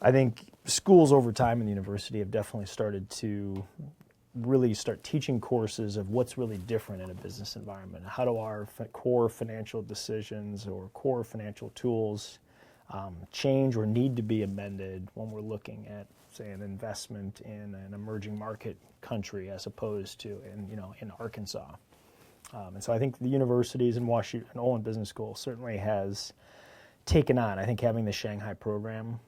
I think schools over time in the university have definitely started to really start teaching courses of what's really different in a business environment. How do our core financial decisions or core financial tools change or need to be amended when we're looking at, say, an investment in an emerging market country as opposed to in Arkansas. And so I think the universities in Washington, and Olin Business School certainly has taken on. I think having the Shanghai program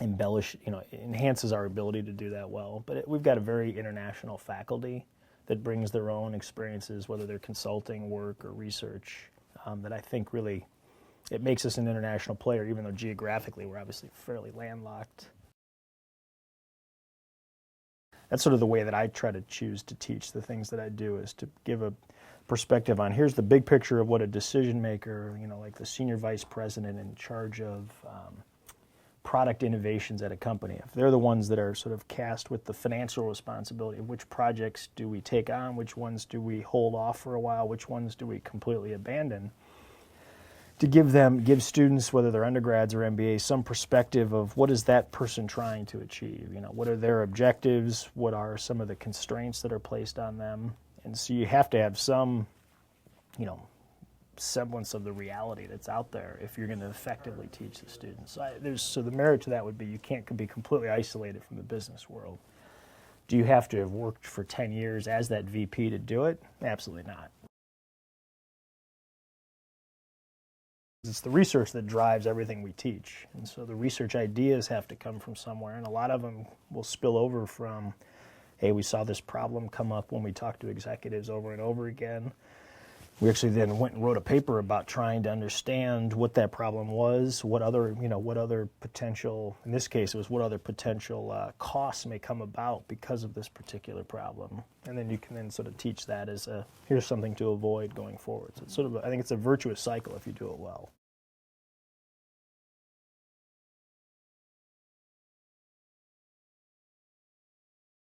enhances our ability to do that well. But we've got a very international faculty that brings their own experiences, whether they're consulting work or research, that I think really it makes us an international player, even though geographically we're obviously fairly landlocked. That's sort of the way that I try to choose to teach the things that I do, is to give a perspective on here's the big picture of what a decision maker, like the senior vice president in charge of product innovations at a company, if they're the ones that are sort of cast with the financial responsibility of which projects do we take on, which ones do we hold off for a while, which ones do we completely abandon, to give students, whether they're undergrads or MBAs, some perspective of what is that person trying to achieve. What are their objectives? What are some of the constraints that are placed on them? And so you have to have some, semblance of the reality that's out there if you're going to effectively teach the students. So the merit to that would be you can't be completely isolated from the business world. Do you have to have worked for 10 years as that VP to do it? Absolutely not. It's the research that drives everything we teach. And so the research ideas have to come from somewhere, and a lot of them will spill over from, hey, we saw this problem come up when we talked to executives over and over again. We actually then went and wrote a paper about trying to understand what that problem was, what other potential, in this case it was what other potential costs may come about because of this particular problem. And then you can then sort of teach that as here's something to avoid going forward. So it's I think it's a virtuous cycle if you do it well.